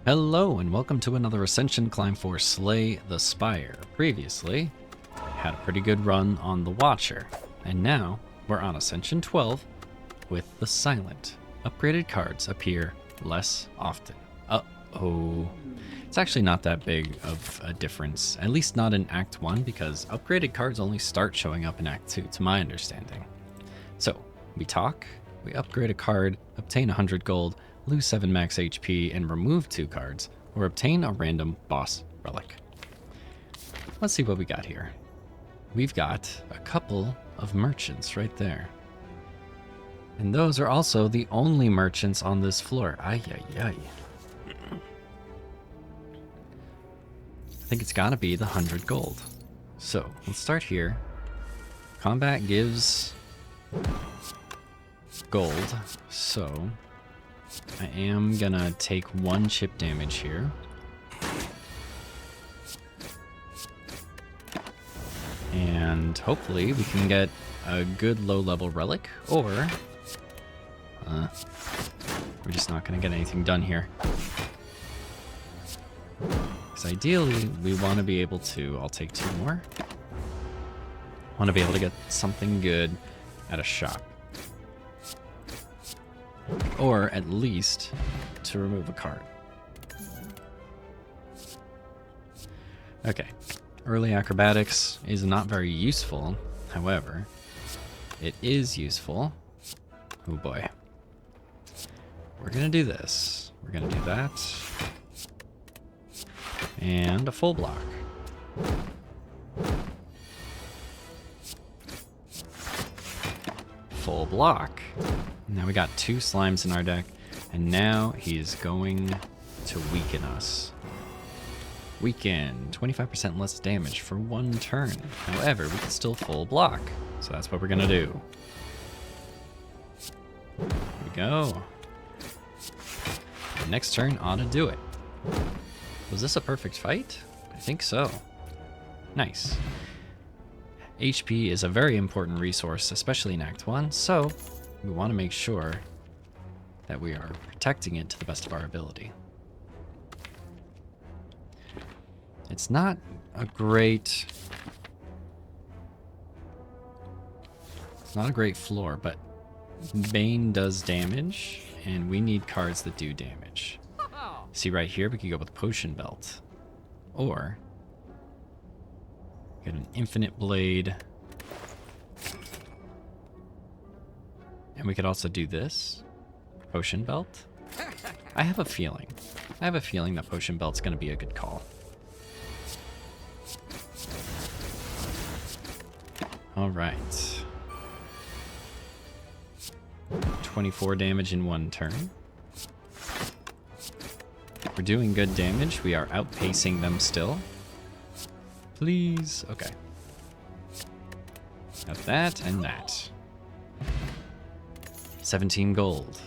Hello and welcome to another Ascension climb for Slay the Spire. Previously, had a pretty good run on the Watcher, and now we're on Ascension 12 with the Silent. Upgraded cards appear less often. Uh-oh. It's actually not that big of a difference, at least not in Act 1, because upgraded cards only start showing up in Act 2, to my understanding. So, we talk, we upgrade a card, obtain 100 gold, lose 7 max HP, and remove 2 cards, or obtain a random boss relic. Let's see what we got here. We've got a couple of merchants right there. And those are also the only merchants on this floor. Ay, ay, ay. I think it's gotta be the 100 gold. So, let's start here. Combat gives gold, so I am gonna take 1 chip damage here. And hopefully we can get a good low-level relic, or we're just not gonna get anything done here. Because ideally, we want to be able to, I'll take 2 more. Want to be able to get something good at a shop. Or at least to remove a card. Okay, early acrobatics is not very useful. However, it is useful. Oh boy. We're gonna do this. We're gonna do that. And a full block. Full block. Now we got 2 slimes in our deck, and now he is going to weaken us. Weaken, 25% less damage for 1 turn. However, we can still full block, so that's what we're gonna do. Here we go. Next turn ought to do it. Was this a perfect fight? I think so. Nice. HP is a very important resource, especially in Act 1, so we want to make sure that we are protecting it to the best of our ability. It's not a great floor, but Bane does damage, and we need cards that do damage. See right here, we could go with Potion Belt, or get an Infinite Blade. And we could also do this. Potion Belt. I have a feeling that Potion Belt's going to be a good call. All right. 24 damage in 1 turn. We're doing good damage. We are outpacing them still. Please. Okay. Got that and that. 17 gold.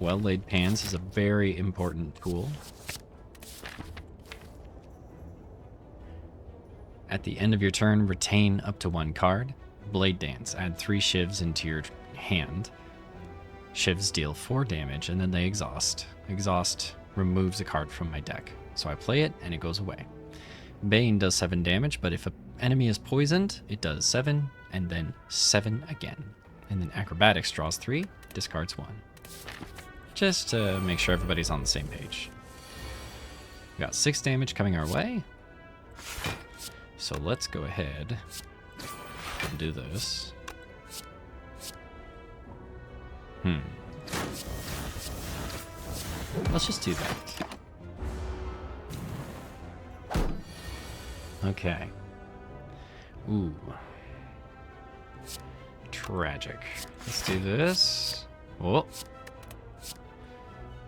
Well-laid pans is a very important tool. At the end of your turn, retain up to 1 card. Blade Dance. Add 3 shivs into your hand. Shivs deal 4 damage, and then they exhaust. Exhaust removes a card from my deck. So I play it, and it goes away. Bane does 7 damage, but if an enemy is poisoned, it does 7, and then 7 again. And then Acrobatics draws 3, discards 1. Just to make sure everybody's on the same page. We got 6 damage coming our way. So let's go ahead and do this. Let's just do that. Okay. Ooh. Tragic. Let's do this. Oh.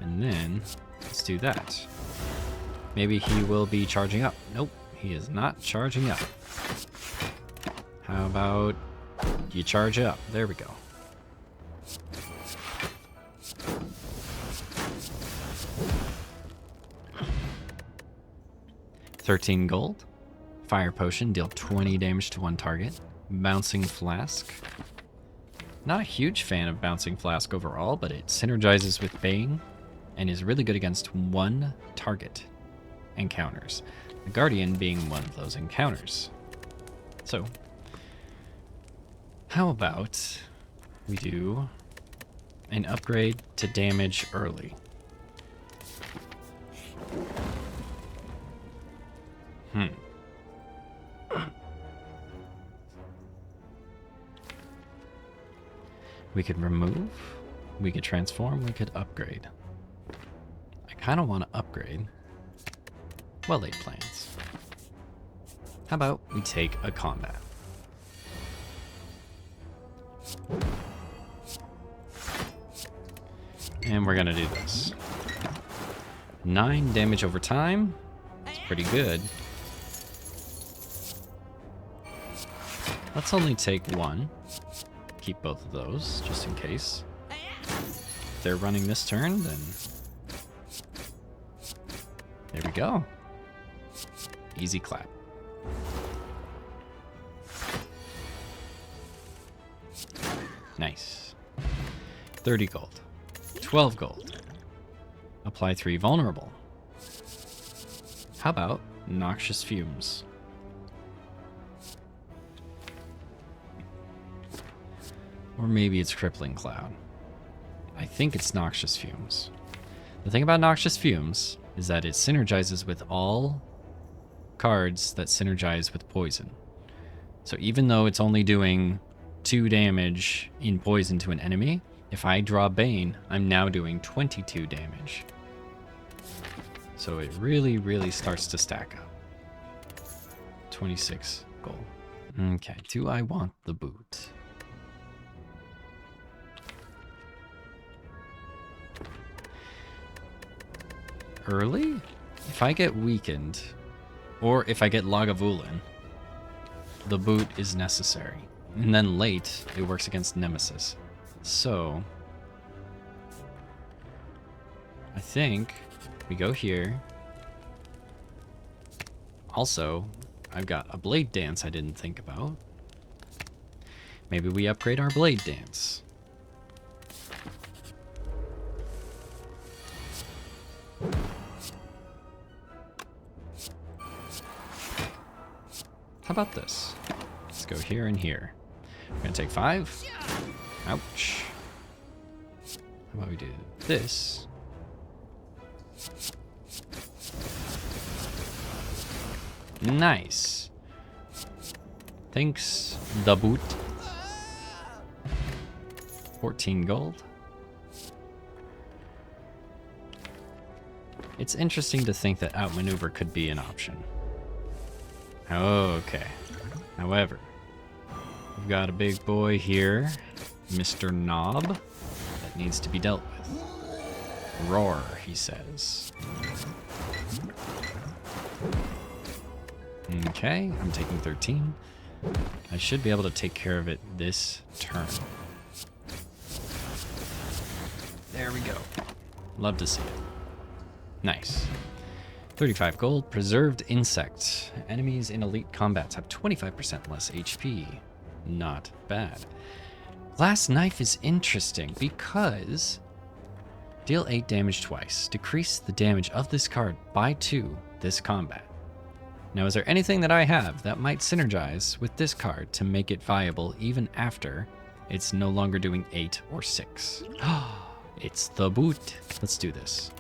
And then let's do that. Maybe he will be charging up. Nope, he is not charging up. How about you charge up? There we go. $13 gold. Fire Potion, deal 20 damage to 1 target. Bouncing Flask. Not a huge fan of Bouncing Flask overall, but it synergizes with Bane and is really good against one target encounters. The Guardian being one of those encounters. So, how about we do an upgrade to damage early? We could remove, we could transform, we could upgrade. I kind of want to upgrade. Well laid plans. How about we take a combat? And we're gonna do this. 9 damage over time. It's pretty good. Let's only take 1. Keep both of those, just in case. If they're running this turn, then... there we go. Easy clap. Nice. 30 gold. 12 gold. Apply 3 vulnerable. How about Noxious Fumes? Or maybe it's Crippling Cloud. I think it's Noxious Fumes. The thing about Noxious Fumes is that it synergizes with all cards that synergize with poison. So even though it's only doing 2 damage in poison to an enemy, if I draw Bane, I'm now doing 22 damage. So it really, really starts to stack up. 26 gold. Okay, do I want the boot? Early? If I get weakened, or if I get Lagavulin, the boot is necessary. And then late, it works against Nemesis. So, I think we go here. Also, I've got a Blade Dance I didn't think about. Maybe we upgrade our Blade Dance. How about this? Let's go here and here. We're gonna take 5. Ouch. How about we do this? Nice. Thanks, the boot. 14 gold. It's interesting to think that outmaneuver could be an option. Okay. However, we've got a big boy here, Mr. Knob, that needs to be dealt with. Roar, he says. Okay, I'm taking 13. I should be able to take care of it this turn. There we go. Love to see it. Nice. 35 gold. Preserved Insect. Enemies in elite combats have 25% less HP. Not bad. Glass Knife is interesting because deal 8 damage twice. Decrease the damage of this card by 2 this combat. Now, is there anything that I have that might synergize with this card to make it viable even after it's no longer doing 8 or 6? It's the boot. Let's do this.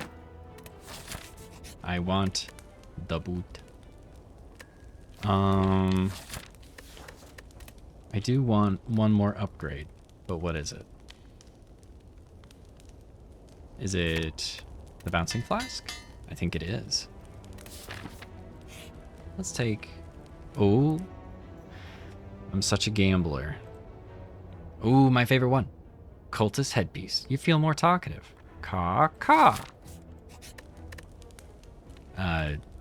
I want the boot. I do want one more upgrade, but what is it? Is it the Bouncing Flask? I think it is. Let's take... Oh, I'm such a gambler. Ooh, my favorite one. Cultist Headpiece. You feel more talkative. Caw.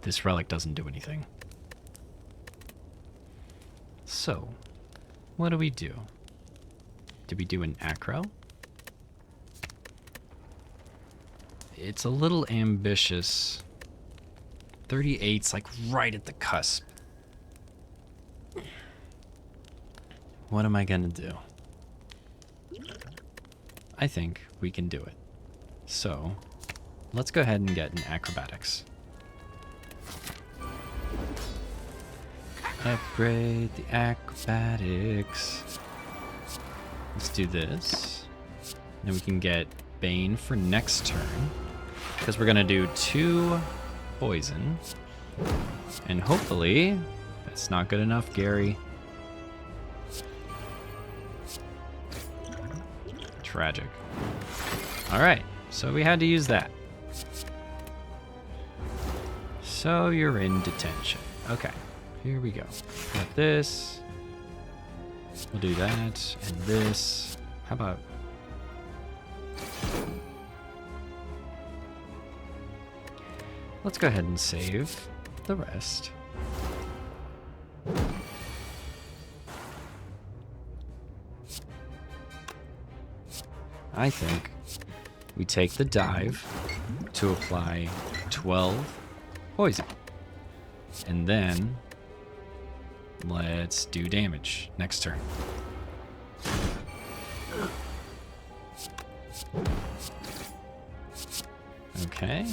This relic doesn't do anything. So, what do we do? Do we do an acro? It's a little ambitious. 38's like right at the cusp. What am I gonna do? I think we can do it. So, let's go ahead and get an acrobatics. Upgrade the acrobatics. Let's do this. Then we can get Bane for next turn. Because we're going to do 2 poison. And hopefully, that's not good enough, Gary. Tragic. Alright, so we had to use that. So you're in detention. Okay, here we go. Got this. We'll do that and this. How about... Let's go ahead and save the rest. I think we take the dive to apply 12 poison. And then let's do damage next turn. Okay.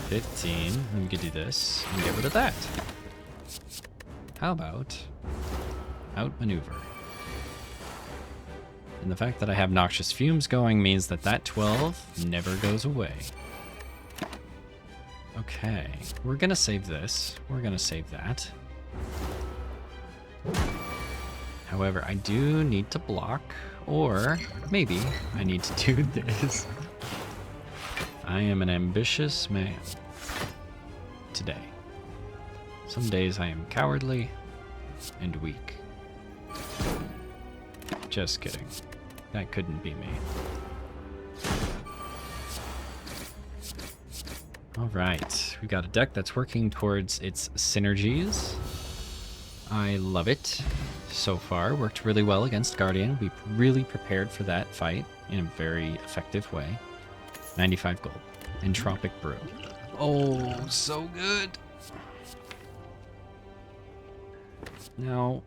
15. And we could do this and get rid of that. How about outmaneuver? And the fact that I have noxious fumes going means that that 12 never goes away. Okay, we're gonna save this. We're gonna save that. However, I do need to block, or maybe I need to do this. I am an ambitious man today. Some days I am cowardly and weak. Just kidding. That couldn't be me. Alright, we've got a deck that's working towards its synergies. I love it. So far, worked really well against Guardian. We really prepared for that fight in a very effective way. 95 gold. Entropic Brew. Oh, so good! Now,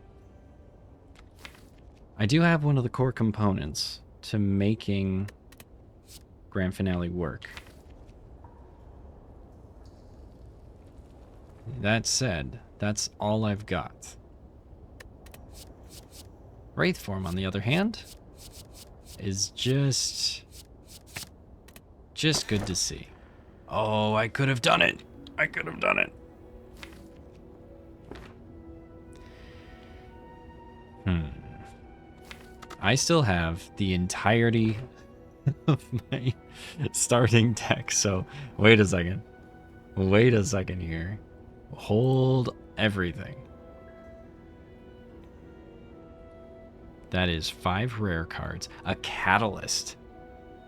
I do have one of the core components to making Grand Finale work. That said, that's all I've got. Wraith form, on the other hand, is just good to see. Oh, I could have done it. I could have done it. I still have the entirety of my starting deck, so wait a second. Wait a second here. Hold everything. That is 5 rare cards. A catalyst.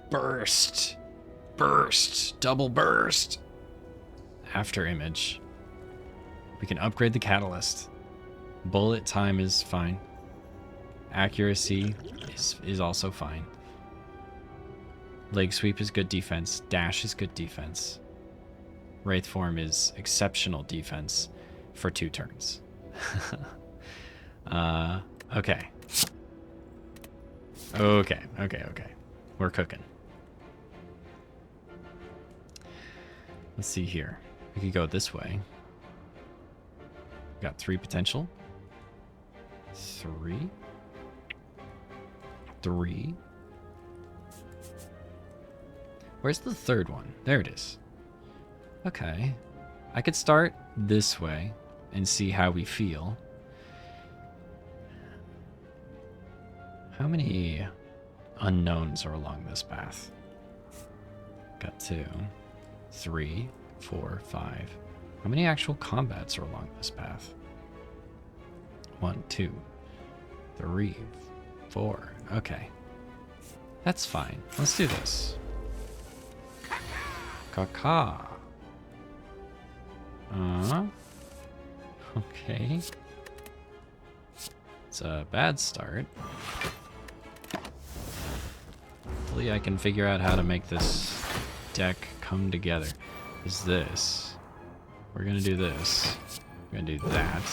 Burst. Burst. Double burst. After image. We can upgrade the catalyst. Bullet time is fine. Accuracy is also fine. Leg sweep is good defense. Dash is good defense. Wraith form is exceptional defense for 2 turns. Okay. Okay. We're cooking. Let's see here. We could go this way. Got 3 potential. 3. Where's the third one? There it is. Okay. I could start this way and see how we feel. How many unknowns are along this path? Got 2, 3, 4, 5. How many actual combats are along this path? 1, 2, 3, 4. Okay. That's fine. Let's do this. Caca. Okay. It's a bad start. Hopefully I can figure out how to make this deck come together. Is this. We're gonna do this. We're gonna do that.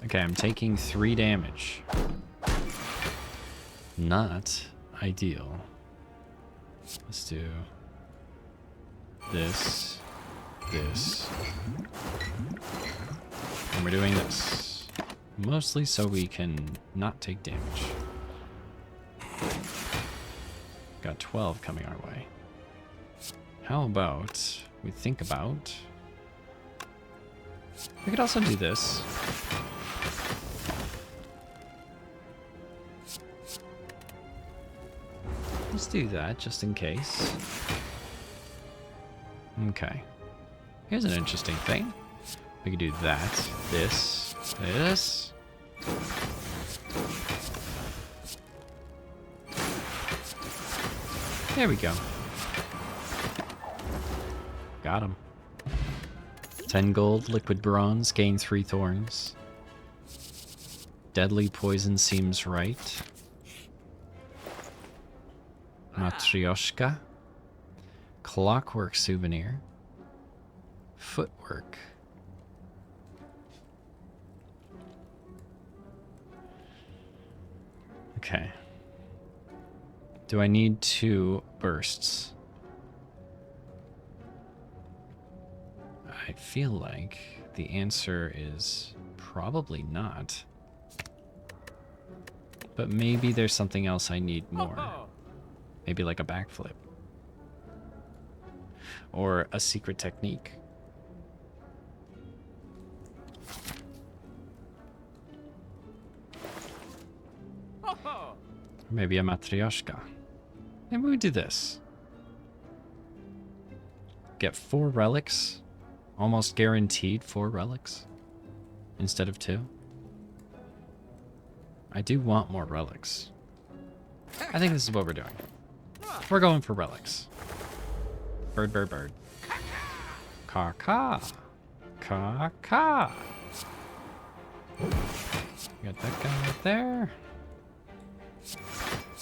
Okay, I'm taking 3 damage. Not ideal. Let's do this, this, and we're doing this. Mostly so we can not take damage. Got 12 coming our way. How about we think about... We could also do this. Let's do that, just in case. Okay. Here's an interesting thing. We could do that, this, this. There we go. Got him. 10 gold, liquid bronze, gain 3 thorns. Deadly poison seems right. Matryoshka. Clockwork souvenir. Footwork. Okay. Do I need 2 bursts? I feel like the answer is probably not. But maybe there's something else I need more. Maybe like a backflip. Or a secret technique. Or maybe a matryoshka. Maybe we do this. Get 4 relics. Almost guaranteed 4 relics. Instead of 2. I do want more relics. I think this is what we're doing. We're going for relics. Bird, bird, bird. Caw-caw. Caw-caw. Got that guy right there.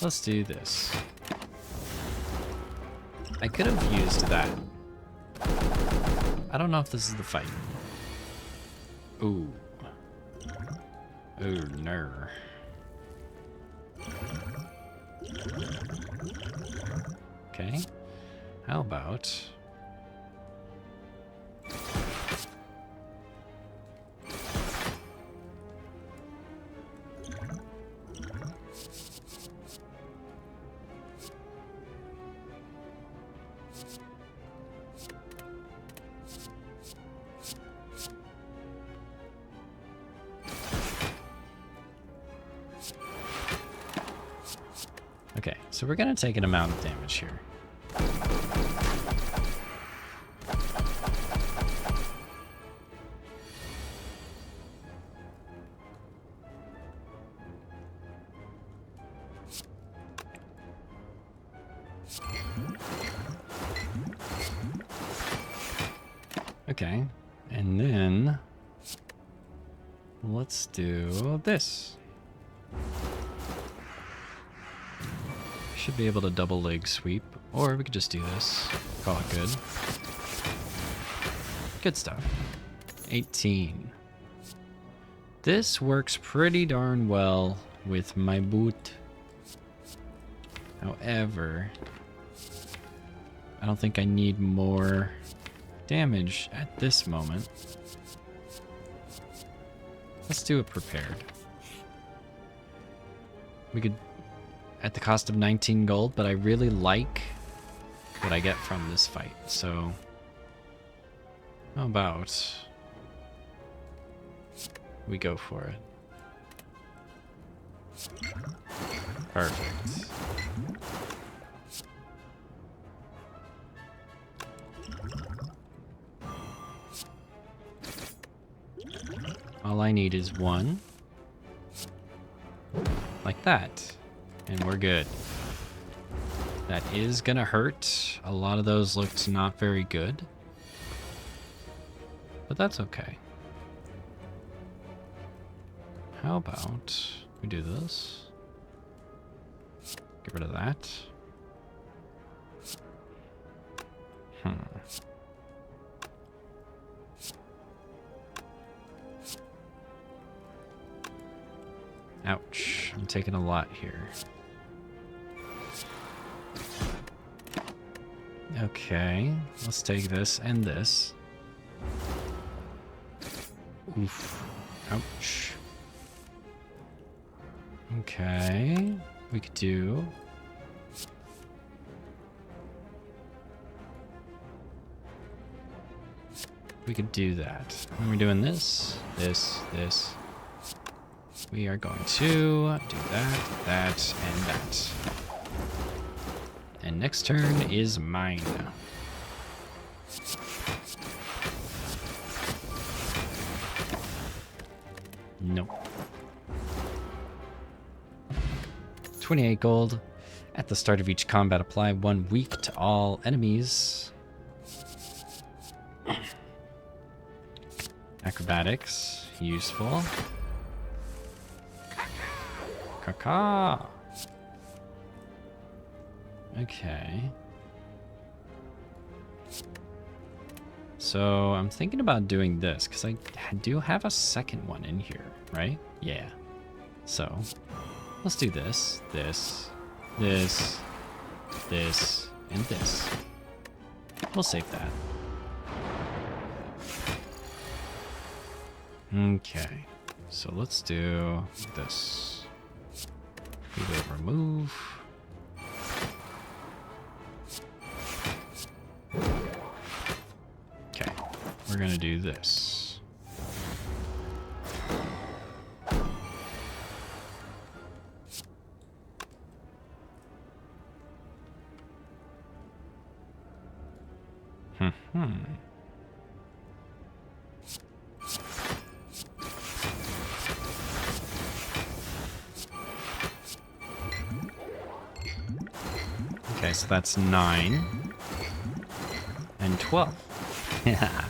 Let's do this. I could have used that. I don't know if this is the fight. Ooh. Ooh, no. Okay. How about... Okay, so we're going to take an amount of damage here. Okay, and then let's do this. Should be able to double leg sweep, or we could just do this. Call it good. Good stuff. 18. This works pretty darn well with my boot. However, I don't think I need more damage at this moment. Let's do it prepared. We could, at the cost of 19 gold, but I really like what I get from this fight, so how about we go for it? Perfect. All I need is 1. Like that. And we're good. That is gonna hurt. A lot of those looked not very good. But that's okay. How about we do this? Get rid of that. Ouch. I'm taking a lot here. Okay. Let's take this and this. Oof. Ouch. Okay. We could do... We could do that. When we're doing this, this. We are going to do that, and that. And next turn is mine. Nope. 28 gold. At the start of each combat, apply 1 weak to all enemies. Acrobatics, useful. Caca. Okay. So I'm thinking about doing this because I do have a second one in here, right? Yeah. So let's do this, this, and this. We'll save that. Okay. So let's do this. We will remove. Okay. We're going to do this. Okay, so that's 9 and 12. Yeah,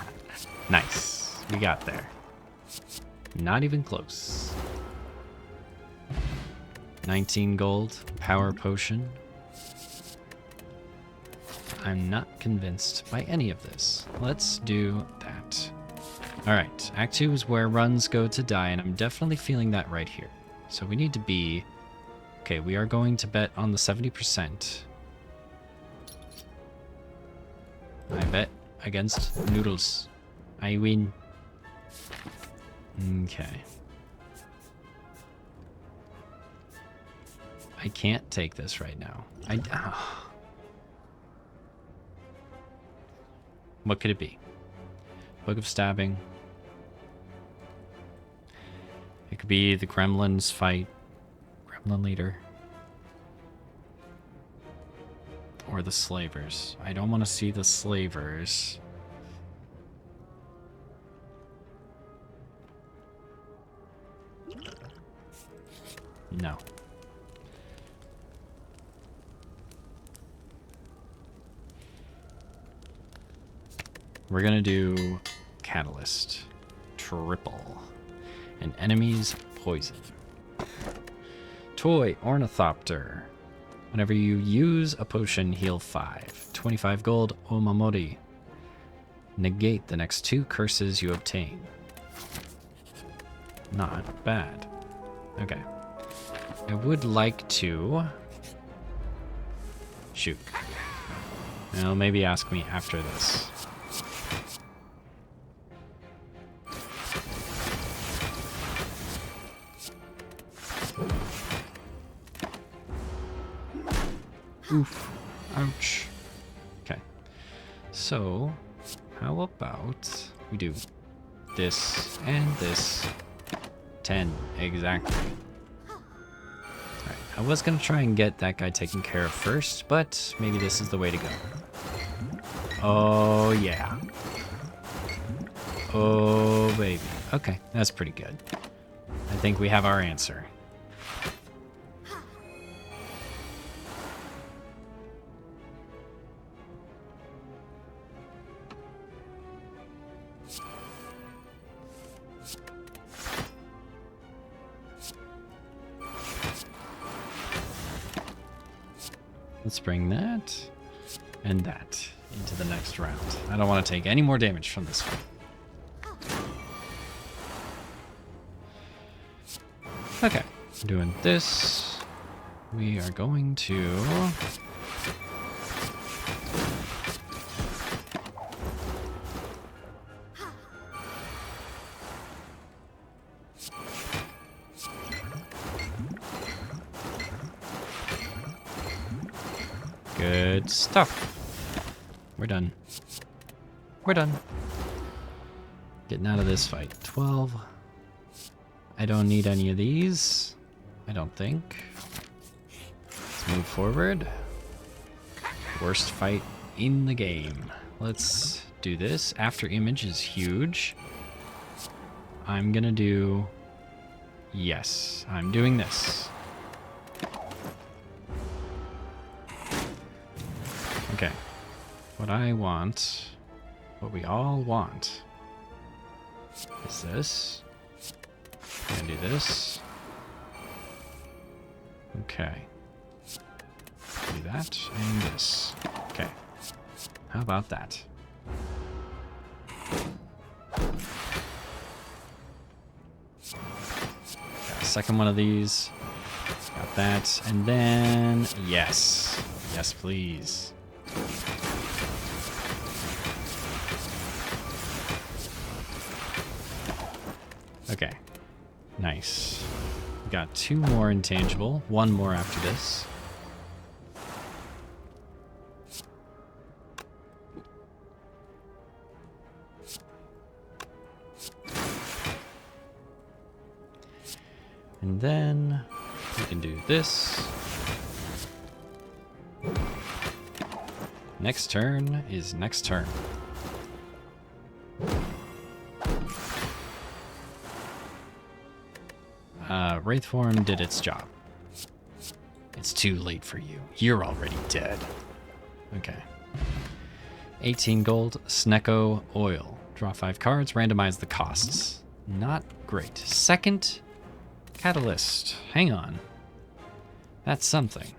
nice. We got there. Not even close. 19 gold, power potion. I'm not convinced by any of this. Let's do that. Alright, Act 2 is where runs go to die, and I'm definitely feeling that right here. So we need to be... Okay, we are going to bet on the 70%. I bet against Noodles. I win. Okay. I can't take this right now. What could it be? Book of Stabbing. It could be the Gremlins fight. Gremlin leader. Or the slavers. I don't want to see the slavers. No. We're gonna do Catalyst. Triple. And enemies poison. Toy Ornithopter. Whenever you use a potion, heal 5. 25 gold, Omamori. Negate the next 2 curses you obtain. Not bad. Okay. I would like to... Shoot. Well, maybe ask me after this. Oof. Ouch. Okay. So, how about we do this and this? 10, exactly. Alright, I was gonna try and get that guy taken care of first, but maybe this is the way to go. Oh, yeah. Oh, baby. Okay, that's pretty good. I think we have our answer. Let's bring that and that into the next round. I don't want to take any more damage from this one. Okay, Doing this. We are going to... Good stuff. We're done. We're done. Getting out of this fight. 12. I don't need any of these. I don't think. Let's move forward. Worst fight in the game. Let's do this. After image is huge. I'm gonna do... Yes, I'm doing this. Okay. What I want, what we all want, is this. I'm gonna do this. Okay. Do that and this. Okay. How about that? Got a second one of these. Got that. And then, yes. Yes, please. Okay. Nice. We got 2 more intangible. 1 more after this. And then we can do this. Next turn is next turn. Wraith form did its job. It's too late for you. You're already dead. Okay. 18 gold, Snecko oil. Draw 5 cards, randomize the costs. Not great. Second catalyst. Hang on. That's something.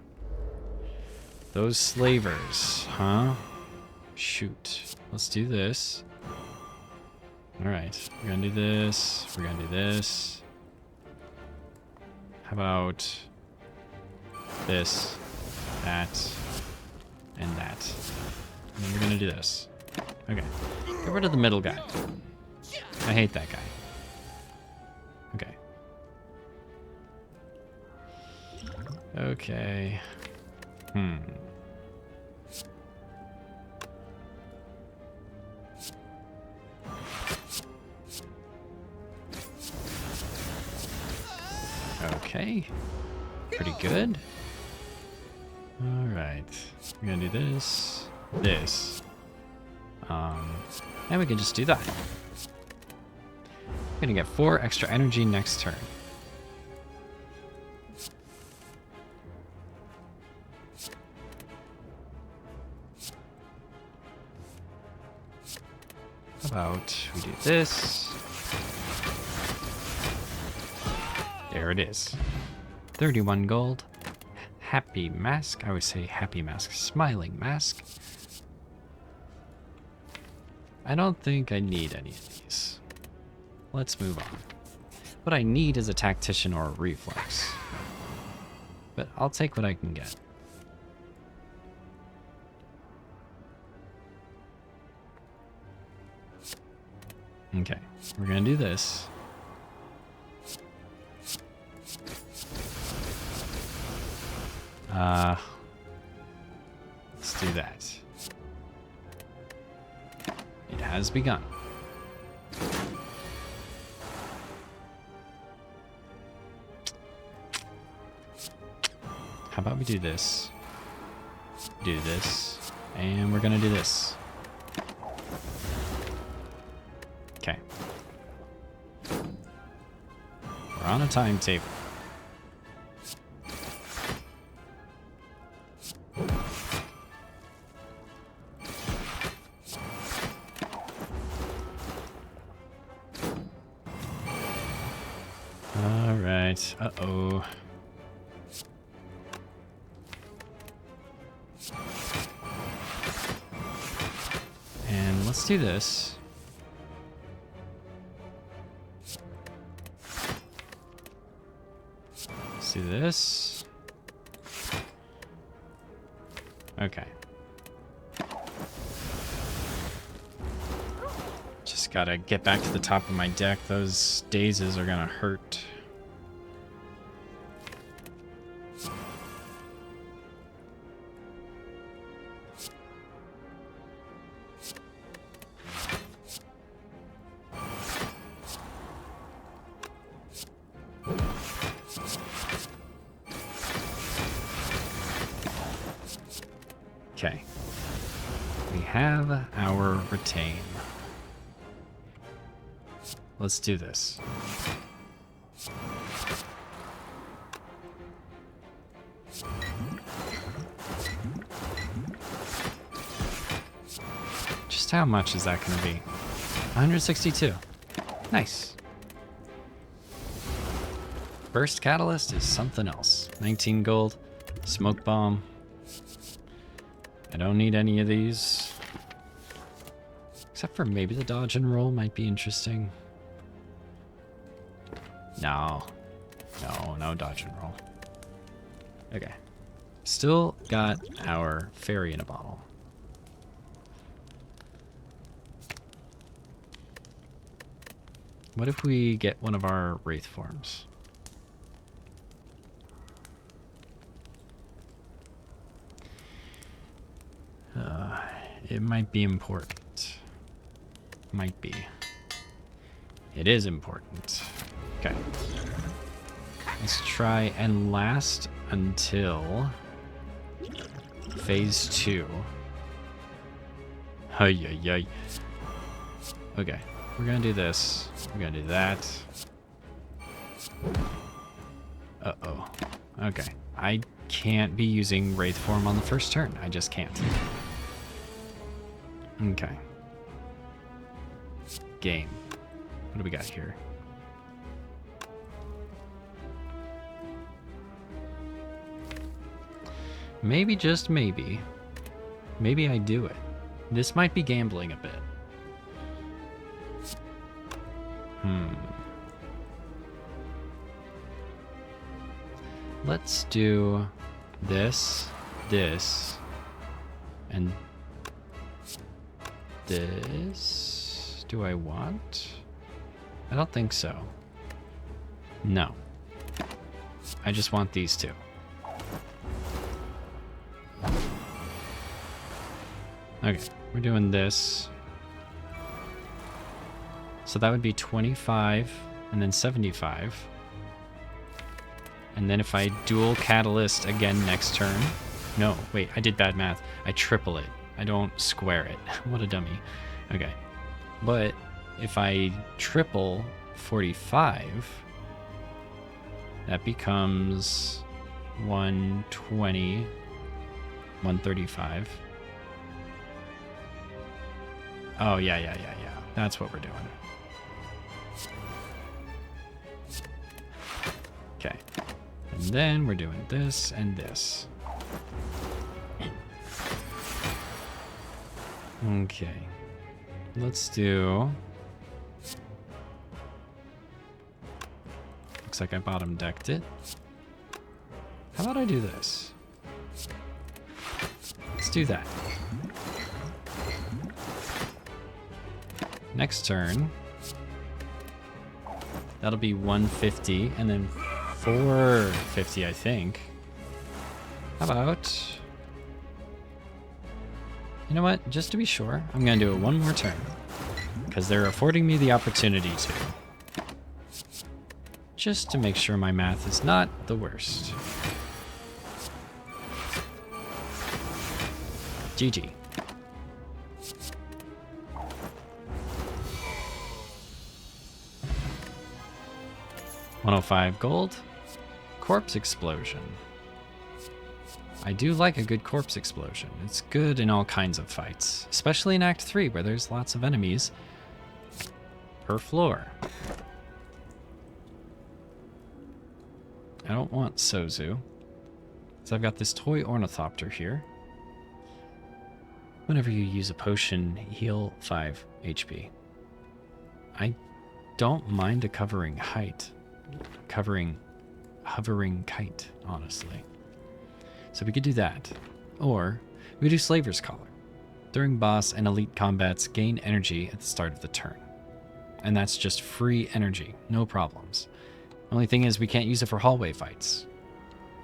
Those slavers, huh? Shoot. Let's do this. Alright. We're gonna do this. We're gonna do this. How about this, that, and that? And then we're gonna do this. Okay. Get rid of the middle guy. I hate that guy. Okay. Okay. Okay. Pretty good. Alright. We're gonna do this. This. And we can just do that. We're gonna get 4 extra energy next turn. How about we do this? There it is. 31 gold. Happy mask. I always say happy mask. Smiling mask. I don't think I need any of these. Let's move on. What I need is a tactician or a reflex. But I'll take what I can get. Okay, we're gonna do this. Let's do that. It has begun. How about we do this? Do this. And we're gonna do this. Okay. We're on a timetable. All right. Uh-oh. And let's do this. do this. Okay. Just gotta get back to the top of my deck. Those dazes are gonna hurt. Okay. We have our retain. Let's do this. Just how much is that going to be? 162. Nice. Burst Catalyst is something else. 19 gold. Smoke Bomb. I don't need any of these. Except for maybe the dodge and roll might be interesting. No. No dodge and roll. Okay. Still got our fairy in a bottle. What if we get one of our wraith forms? It might be important. Might be. It is important. Okay. Let's try and last until phase 2. Hey. Okay. We're gonna do this. We're gonna do that. Uh-oh. Okay. I can't be using Wraith form on the first turn. I just can't. Okay. Game. What do we got here? Maybe, just maybe. Maybe I do it. This might be gambling a bit. Let's do this, and this. Do I want? I don't think so. No. I just want these two. Okay, we're doing this. So that would be 25 and then 75. And then if I dual catalyst again next turn. No, wait, I did bad math. I triple it. I don't square it. What a dummy. Okay. But if I triple 45, that becomes 120, 135. Oh, yeah. That's what we're doing. Okay. And then we're doing this and this. Okay. Let's do... Looks like I bottom decked it. How about I do this? Let's do that. Next turn, that'll be 150 and then 450, I think. How about... You know what? Just to be sure, I'm going to do it one more turn. Because they're affording me the opportunity to. Just to make sure my math is not the worst. GG. $105 gold. Corpse Explosion. I do like a good corpse explosion. It's good in all kinds of fights, especially in Act 3 where there's lots of enemies per floor. I don't want Sozu, so I've got this toy ornithopter here. Whenever you use a potion, heal 5 HP. I don't mind a covering height. Covering hovering kite, honestly. So we could do that. Or we could do Slaver's Collar. During boss and elite combats, gain energy at the start of the turn. And that's just free energy, no problems. Only thing is we can't use it for hallway fights.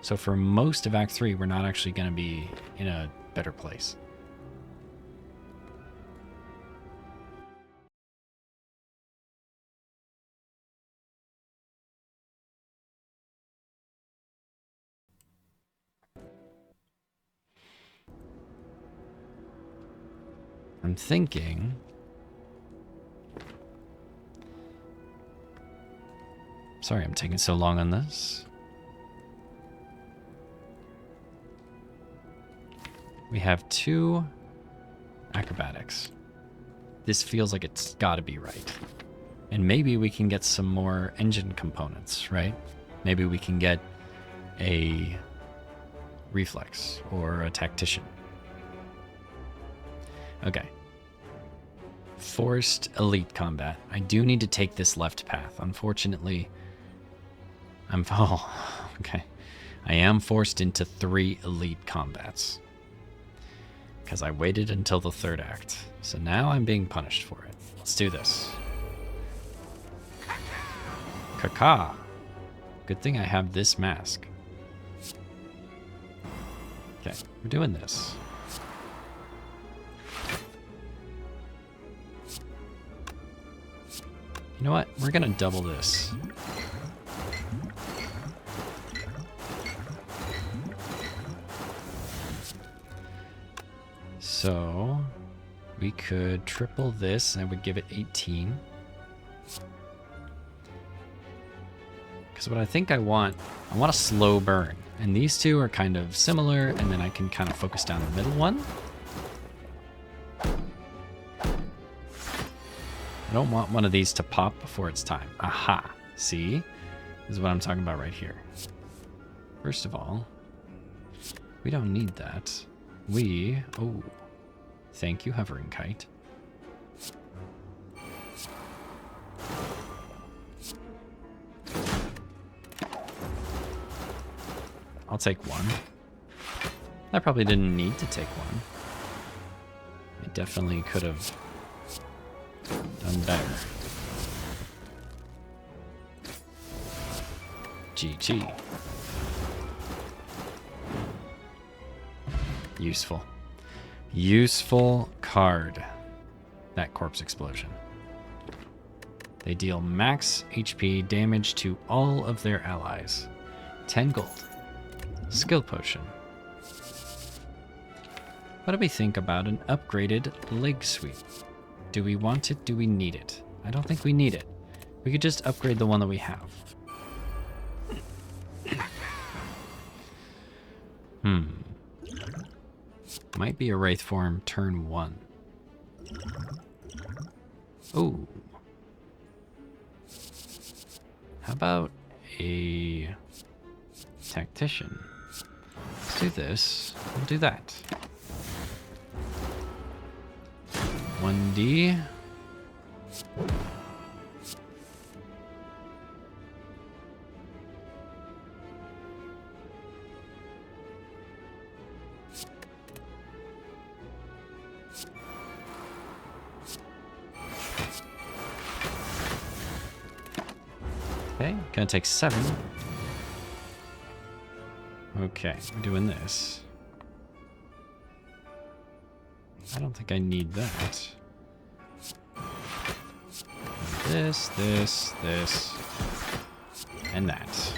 So for most of Act 3, we're not actually going to be in a better place. I'm thinking... Sorry I'm taking so long on this. We have 2 acrobatics. This feels like it's gotta be right. And maybe we can get some more engine components, right? Maybe we can get a reflex or a tactician. Okay. Forced elite combat. I do need to take this left path. Unfortunately, okay. I am forced into 3 elite combats. Because I waited until the 3rd act. So now I'm being punished for it. Let's do this. Kaka. Good thing I have this mask. Okay, we're doing this. You know what? We're gonna double this. So we could triple this and it would give it 18. Because what I think I want a slow burn. And these 2 are kind of similar, and then I can kind of focus down the middle one. I don't want one of these to pop before it's time. Aha. See? This is what I'm talking about right here. First of all, we don't need that. Oh, thank you, hovering kite. I'll take 1. I probably didn't need to take 1. I definitely could have done better. GG. Useful. Useful card. That corpse explosion. They deal max HP damage to all of their allies. 10 gold. Skill potion. What do we think about an upgraded leg sweep? Do we want it? Do we need it? I don't think we need it. We could just upgrade the one that we have. Might be a Wraith form turn 1. Ooh. How about a tactician? Let's do this. We'll do that. 1D. Okay, gonna take 7. Okay, we're doing this. I don't think I need that. This, and that.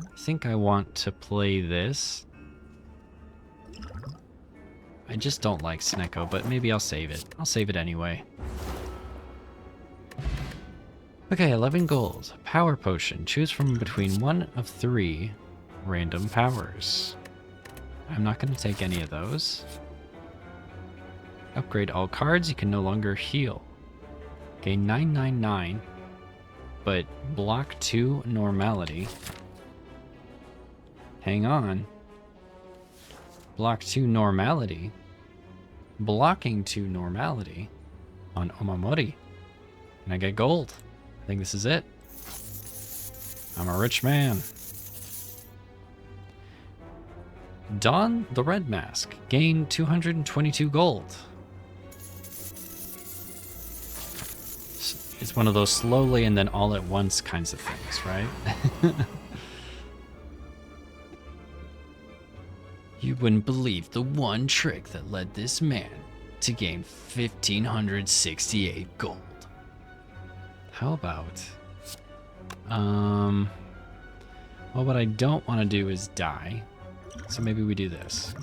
I think I want to play this. I just don't like Snecko, but maybe I'll save it. I'll save it anyway. Okay, 11 gold. Power potion. Choose from between 1 of 3 random powers. I'm not going to take any of those. Upgrade all cards. You can no longer heal. Gain 999, but block 2 normality. Hang on. Block 2 normality. Blocking 2 normality on Omamori. And I get gold. I think this is it. I'm a rich man. Don the Red Mask. Gain 222 gold. It's one of those slowly and then all at once kinds of things, right? You wouldn't believe the one trick that led this man to gain 1,568 gold. How about... Well, what I don't want to do is die. So maybe we do this.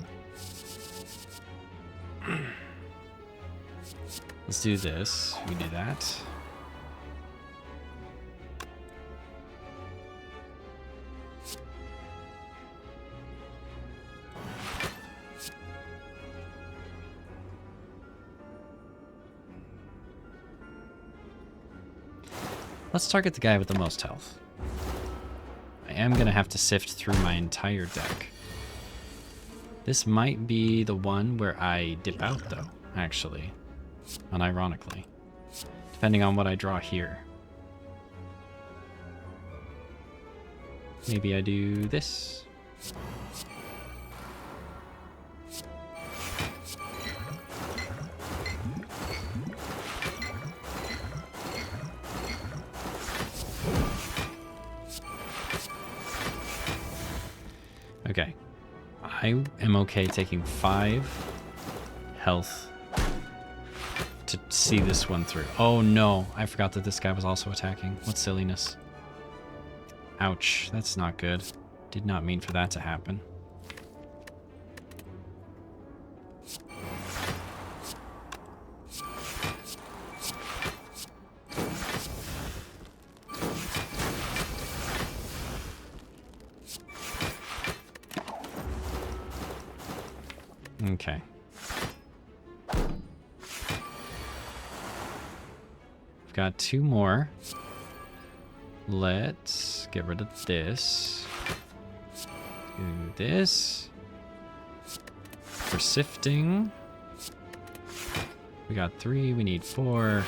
Let's do this. We do that. Let's target the guy with the most health. I am going to have to sift through my entire deck. This might be the one where I dip out, though, actually. Unironically. Depending on what I draw here. Maybe I do this. Okay. I am okay taking 5 health to see this one through. Oh no, I forgot that this guy was also attacking. What silliness. Ouch, that's not good. Did not mean for that to happen. Okay. We've got 2 more. Let's get rid of this. Do this. For sifting. We got 3, we need 4.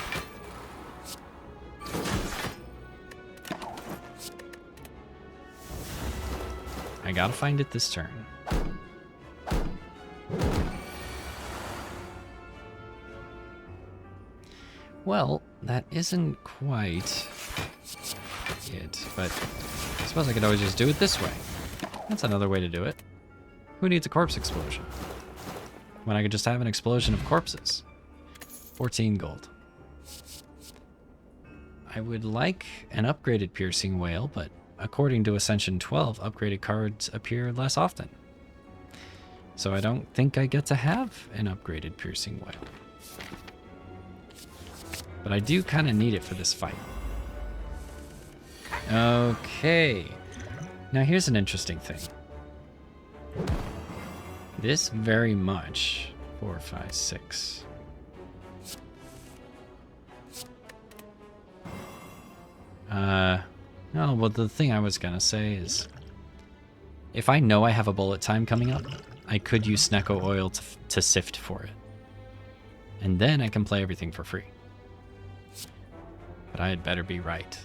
I gotta find it this turn. Well, that isn't quite it, but I suppose I could always just do it this way. That's another way to do it. Who needs a corpse explosion? When I could just have an explosion of corpses. 14 gold. I would like an upgraded piercing whale, but according to Ascension 12, upgraded cards appear less often. So I don't think I get to have an upgraded piercing whale. But I do kind of need it for this fight. Okay. Now here's an interesting thing. This very much... 4, 5, 6. Oh, well, the thing I was gonna say is... if I know I have a bullet time coming up, I could use Snecko Oil to sift for it. And then I can play everything for free. But I had better be right.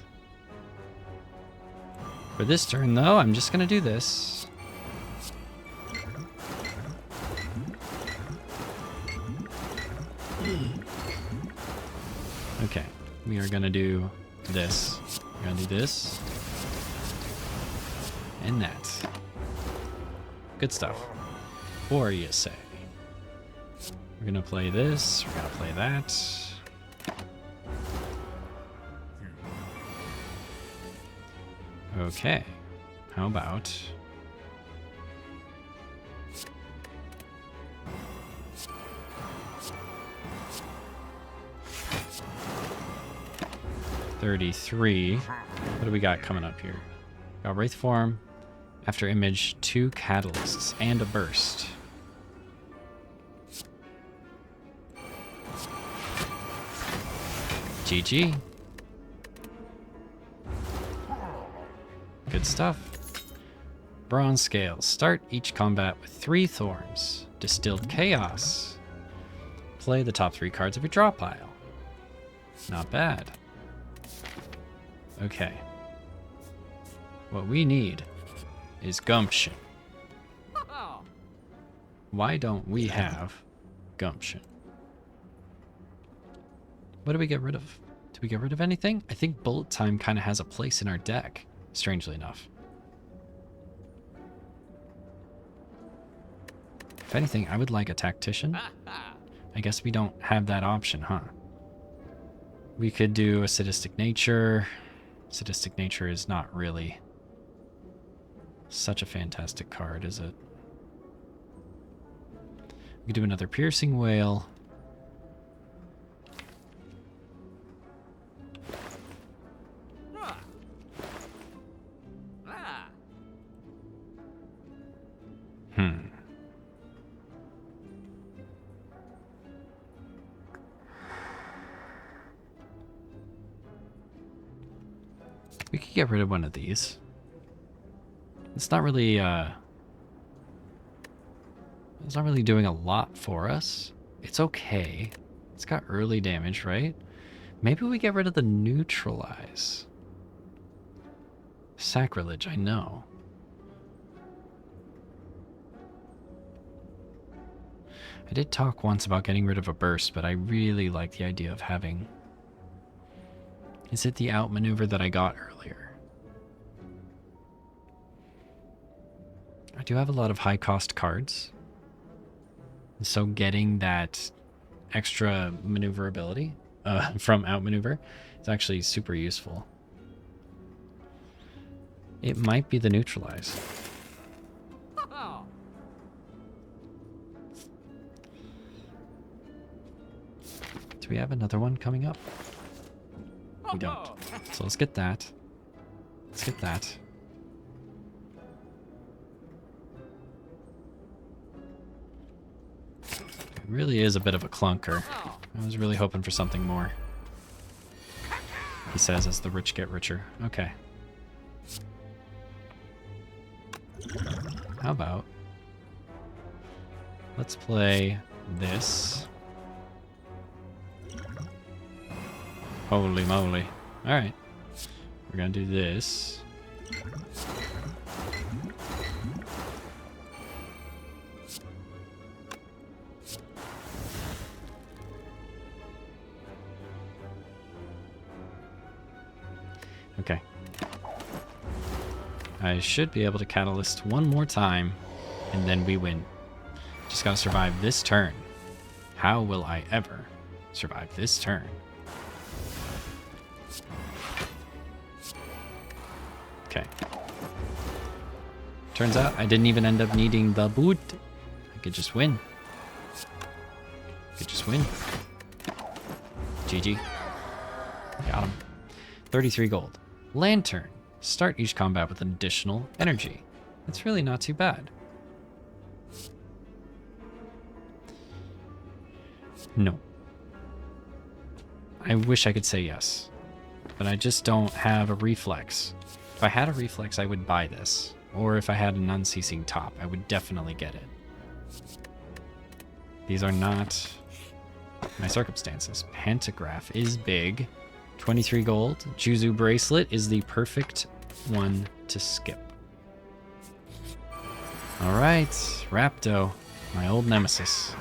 For this turn, though, I'm just going to do this. Okay, we are going to do this. We're going to do this. And that. Good stuff. Or you say. We're going to play this. We're going to play that. Okay, how about... $33. What do we got coming up here? Got Wraith Form, after image, 2 catalysts, and a burst. GG. Good stuff. Bronze Scales. Start each combat with 3 thorns. Distilled Chaos. Play the top 3 cards of your draw pile. Not bad. Okay. What we need is gumption. Why don't we have gumption? What do we get rid of? Do we get rid of anything? I think bullet time kind of has a place in our deck, strangely enough. If anything, I would like a tactician. I guess we don't have that option, huh? We could do a sadistic nature. Sadistic nature is not really such a fantastic card, is it? We could do another piercing whale. We could get rid of one of these. It's not really doing a lot for us. It's okay. It's got early damage, right? Maybe we get rid of the neutralize. Sacrilege, I know. I did talk once about getting rid of a burst, but I really like the idea of having... Is it the outmaneuver that I got earlier? I do have a lot of high-cost cards. So getting that extra maneuverability from outmaneuver is actually super useful. It might be the neutralize. Do we have another one coming up? We don't. So let's get that. Let's get that. It really is a bit of a clunker. I was really hoping for something more. He says as the rich get richer. Okay. How about... Let's play this. Holy moly. Alright. We're gonna do this. Okay. I should be able to catalyst one more time, and then we win. Just gotta survive this turn. How will I ever survive this turn? Okay. Turns out I didn't even end up needing the boot. I could just win. GG. Got him. 33 gold. Lantern. Start each combat with an additional energy. That's really not too bad. No. I wish I could say yes, but I just don't have a reflex. If I had a reflex, I would buy this. Or if I had an unceasing top, I would definitely get it. These are not my circumstances. Pantograph is big. 23 gold. Juzu Bracelet is the perfect one to skip. Alright, Rapto, my old nemesis.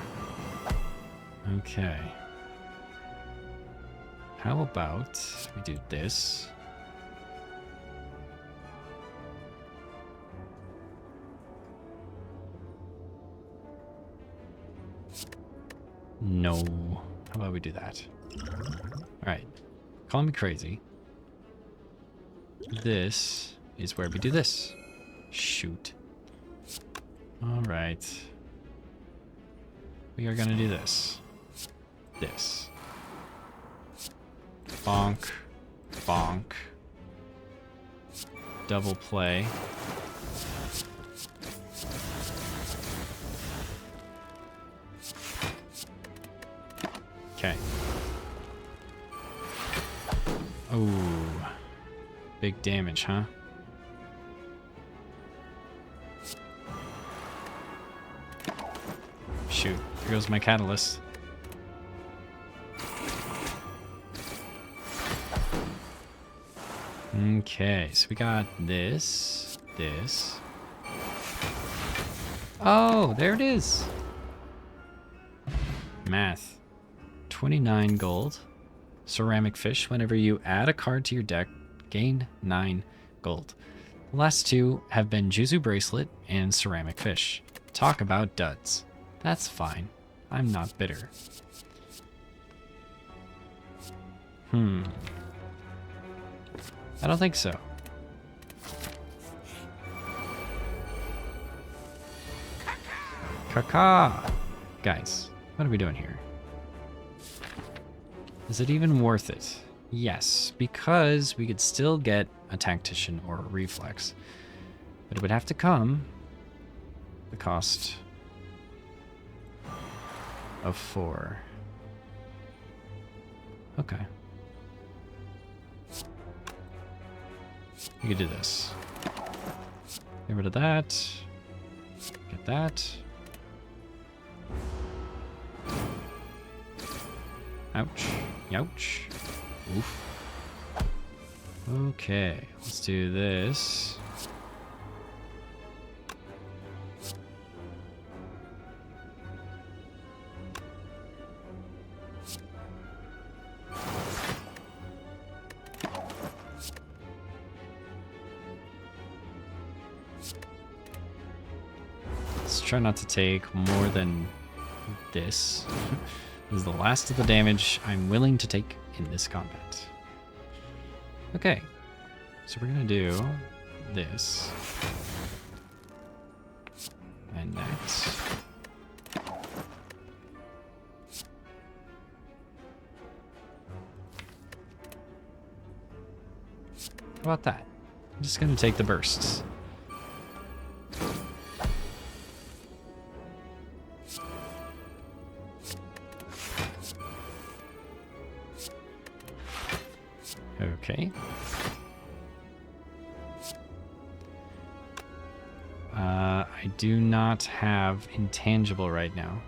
Okay. How about we do this? No. How about we do that? Alright. Call me crazy. This is where we do this. Shoot. Alright. We are gonna do this. This. Bonk. Bonk. Double play. Okay. Oh, big damage, huh? Shoot, here goes my catalyst. Okay, so we got this. Oh, there it is. Math. 29 gold. Ceramic fish. Whenever you add a card to your deck, gain 9 gold. The last two have been Juzu Bracelet and Ceramic Fish. Talk about duds. That's fine. I'm not bitter. I don't think so. Caca! Guys, what are we doing here? Is it even worth it? Yes, because we could still get a Tactician or a Reflex. But it would have to come the cost of 4. Okay. You could do this. Get rid of that. Get that. Ouch. Youch. Oof. Okay, let's do this. Let's try not to take more than this. This is the last of the damage I'm willing to take in this combat. Okay, so we're gonna do this and that. How about that? I'm just gonna take the bursts. Okay. I do not have intangible right now.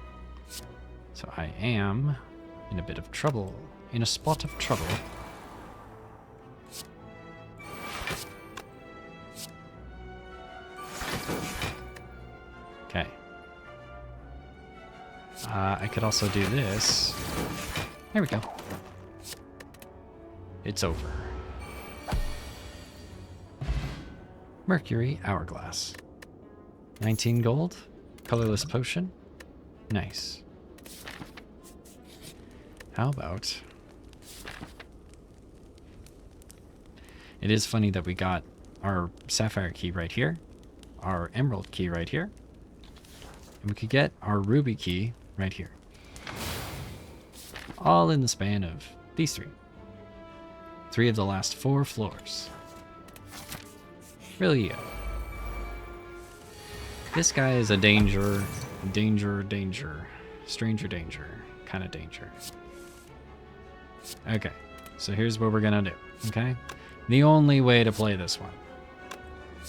So I am in a bit of trouble. In a spot of trouble. Okay. I could also do this. There we go. It's over. Mercury Hourglass. 19 gold. Colorless Potion. Nice. How about... It is funny that we got our Sapphire key right here. Our Emerald key right here. And we could get our Ruby key right here. All in the span of these 3. 3 of the last 4 floors. Really, this guy is a danger, stranger danger, kind of danger. Okay, so here's what we're gonna do, okay? The only way to play this one.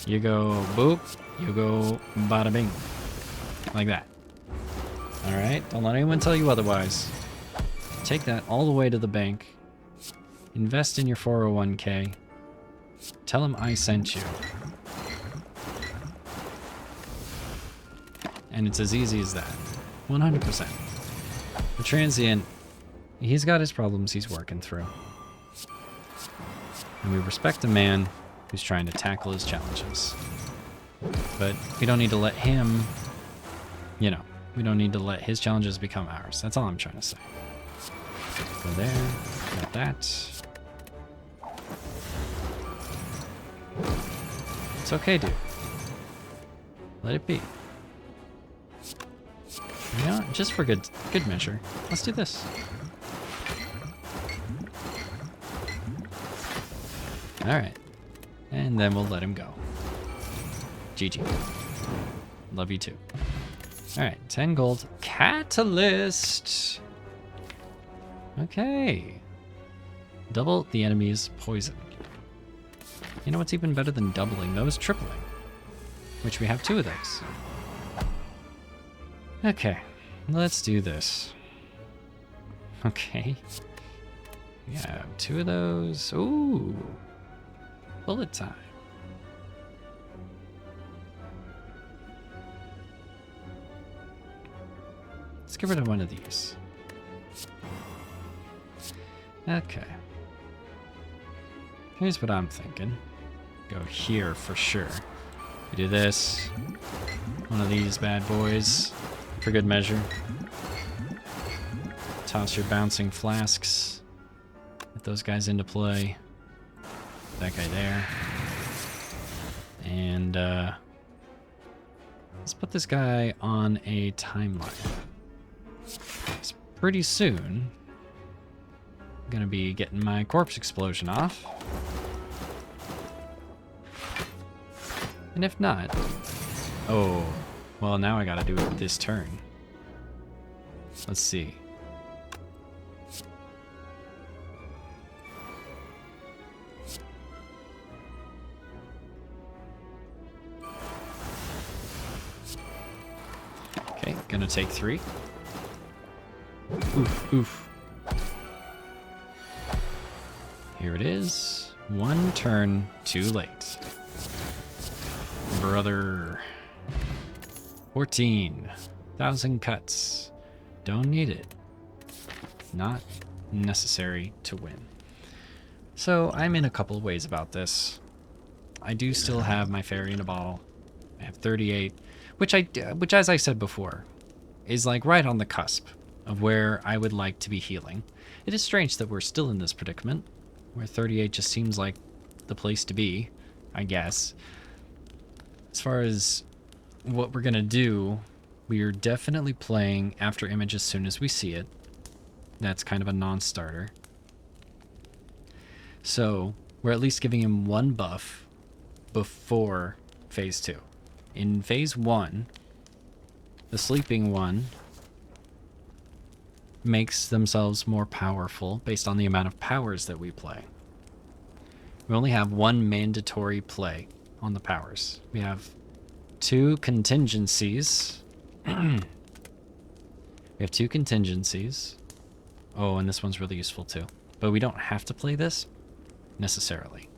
You go boop, you go bada bing. Like that. Alright, don't let anyone tell you otherwise. Take that all the way to the bank. Invest in your 401k. Tell him I sent you. And it's as easy as that. 100%. The transient, he's got his problems he's working through. And we respect a man who's trying to tackle his challenges. But we don't need to let him, you know, we don't need to let his challenges become ours. That's all I'm trying to say. Go there, got that. It's okay, dude. Let it be. You know, just for good measure, let's do this. Alright. And then we'll let him go. GG. Love you too. Alright, 10 gold. Catalyst! Okay. Double the enemy's poison. You know what's even better than doubling those? Tripling. Which we have 2 of those. Okay, let's do this. Okay. We have 2 of those. Ooh. Bullet time. Let's get rid of one of these. Okay. Here's what I'm thinking. Go here for sure. We do this. One of these bad boys. For good measure. Toss your bouncing flasks. Get those guys into play. That guy there. And let's put this guy on a timeline. It's pretty soon. I'm gonna be getting my corpse explosion off. And if not, oh, well, now I gotta do it this turn. Let's see. Okay, gonna take 3. Oof, oof. Here it is. 1 turn too late. Brother. 14,000 cuts. Don't need it. Not necessary to win. So I'm in a couple ways about this. I do still have my fairy in a bottle. I have 38, which as I said before, is like right on the cusp of where I would like to be healing. It is strange that we're still in this predicament, where 38 just seems like the place to be, I guess. As far as what we're gonna do, we are definitely playing after image as soon as we see it. That's kind of a non-starter. So we're at least giving him 1 buff before phase 2. In phase 1, the sleeping one makes themselves more powerful based on the amount of powers that we play. We only have 1 mandatory play on the powers. We have 2 contingencies. We have 2 contingencies. Oh, and this one's really useful too. But we don't have to play this necessarily.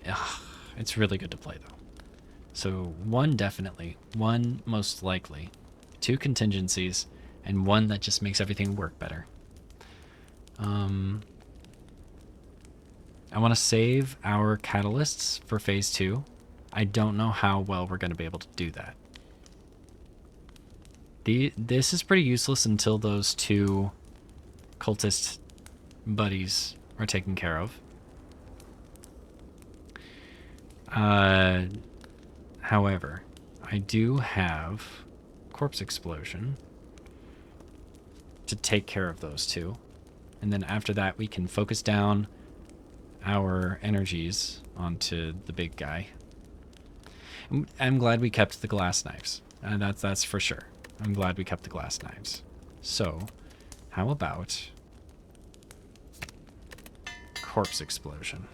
Ugh, it's really good to play though. So 1 definitely, 1 most likely, 2 contingencies, and 1 that just makes everything work better. I want to save our catalysts for phase 2. I don't know how well we're going to be able to do that. This is pretty useless until those 2 cultist buddies are taken care of. However, I do have corpse explosion to take care of those 2. And then after that, we can focus down our energies onto the big guy. I'm glad we kept the glass knives. That's for sure. I'm glad we kept the glass knives. So, how about corpse explosion?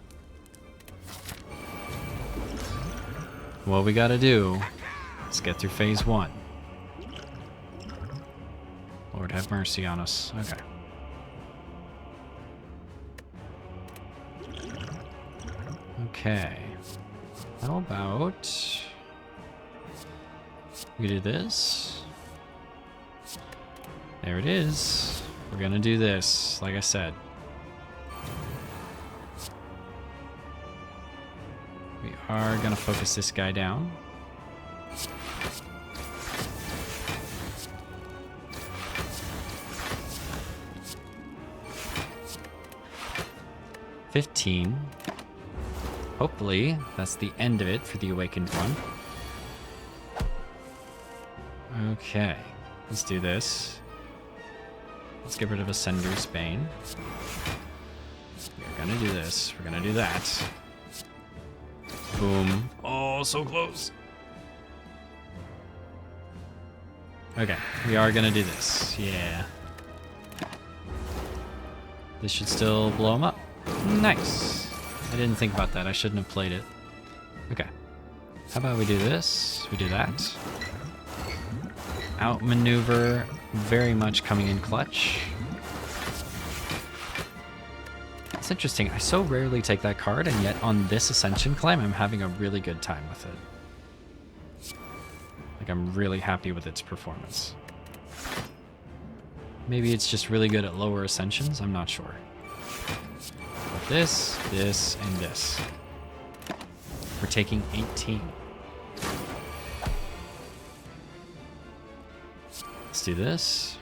What we gotta do is get through phase 1. Lord have mercy on us. Okay. Okay. How about we do this? There it is. We're gonna do this, like I said. We are gonna focus this guy down. $15. Hopefully, that's the end of it for the awakened one. Okay, let's do this. Let's get rid of Ascender's Bane. We're gonna do this. We're gonna do that. Boom. Oh, so close. Okay, we are gonna do this. Yeah. This should still blow him up. Nice. I didn't think about that. I shouldn't have played it. Okay. How about we do this? We do that. Outmaneuver, very much coming in clutch. It's interesting. I so rarely take that card, and yet on this Ascension climb, I'm having a really good time with it. Like, I'm really happy with its performance. Maybe it's just really good at lower Ascensions, I'm not sure. But this, and this. We're taking 18. Let's do this.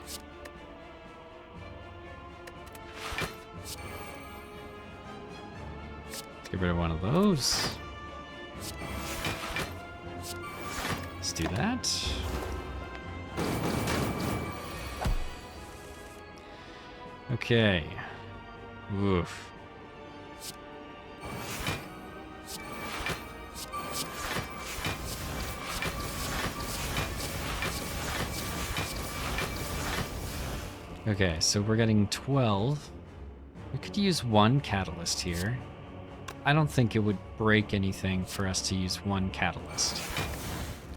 Let's get rid of one of those. Let's do that. Okay. Oof. Okay, so we're getting 12. We could use one catalyst here. I don't think it would break anything for us to use one catalyst,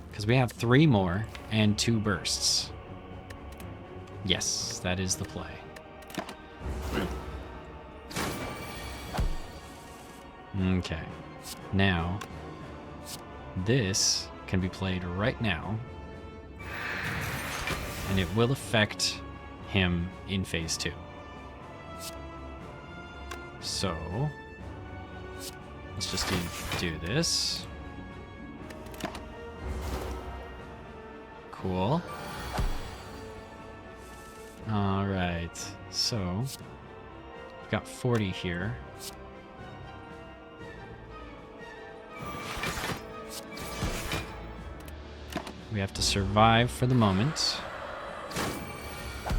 because we have 3 more and 2 bursts. Yes, that is the play. Okay, now this can be played right now, and it will affect him in phase 2. So let's just do this. Cool. All right, so we've got 40 here. We have to survive for the moment.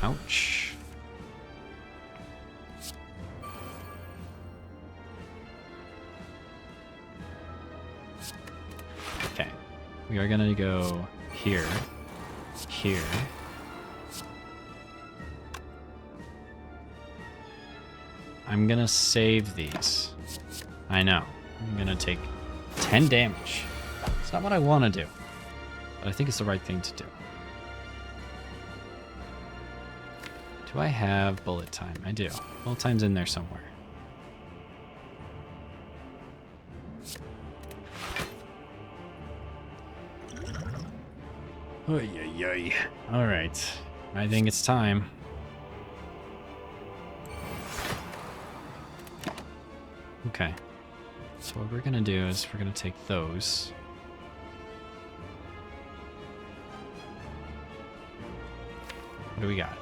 Ouch. Okay. We are gonna go here, here. I'm gonna save these. I know. I'm gonna take 10 damage. It's not what I want to do, but I think it's the right thing to do. Do I have bullet time? I do. Bullet time's in there somewhere. Oy, oy, oy. All right. I think it's time. Okay. So what we're gonna do is we're gonna take those. What do we got?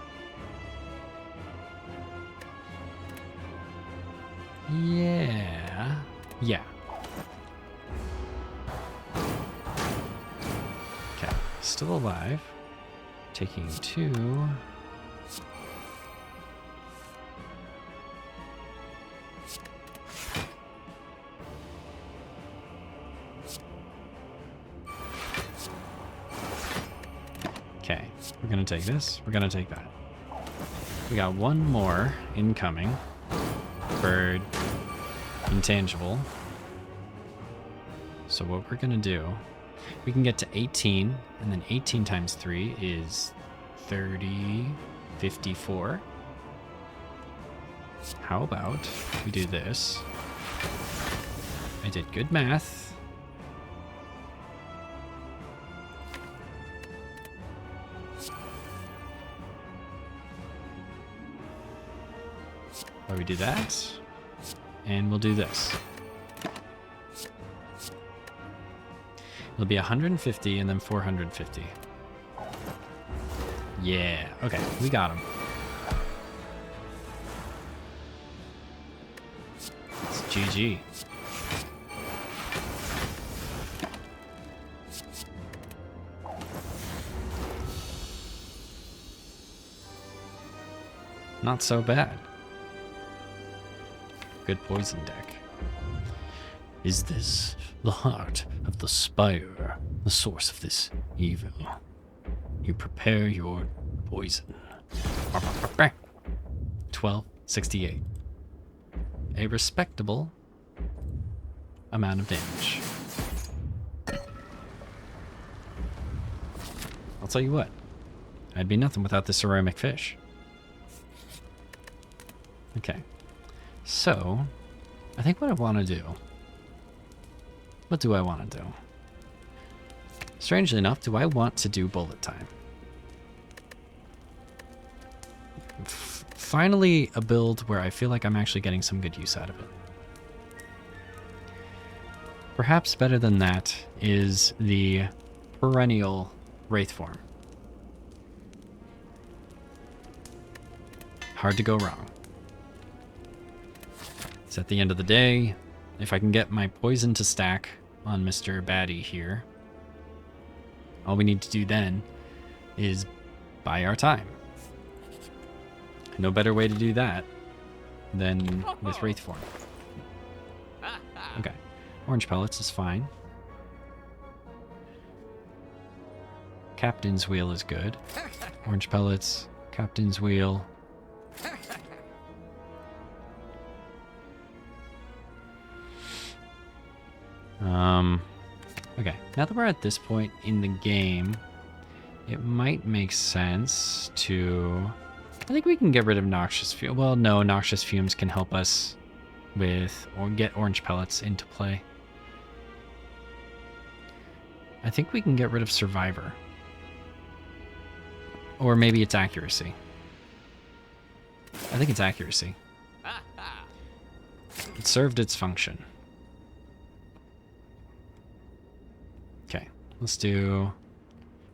Yeah. Okay, still alive. Taking 2. Okay, we're gonna take this. We're gonna take that. We got 1 more incoming. Bird. Intangible. So what we're gonna do, we can get to 18, and then 18 times 3 is 30, 54. How about we do this? I did good math. Why we do that? And we'll do this. It'll be 150 and then 450. Yeah, okay, we got him. It's GG. Not so bad. Good poison deck. Is this the heart of the spire, the source of this evil? You prepare your poison. 1268. A respectable amount of damage. I'll tell you what, I'd be nothing without this ceramic fish. Okay. So, I think what I want to do... What do I want to do? Strangely enough, do I want to do bullet time? Finally, a build where I feel like I'm actually getting some good use out of it. Perhaps better than that is the perennial Wraith form. Hard to go wrong. So at the end of the day, if I can get my poison to stack on Mr. Baddie here, all we need to do then is buy our time. No better way to do that than with Wraith form. Okay. Orange pellets is fine. Captain's wheel is good. Orange pellets, captain's wheel. Okay, now that we're at this point in the game, it might make sense to... I think we can get rid of noxious fumes. Well, no, noxious fumes can help us with, or get orange pellets into play. I think we can get rid of survivor. Or maybe it's accuracy. I think it's accuracy. It served its function. Okay, let's do...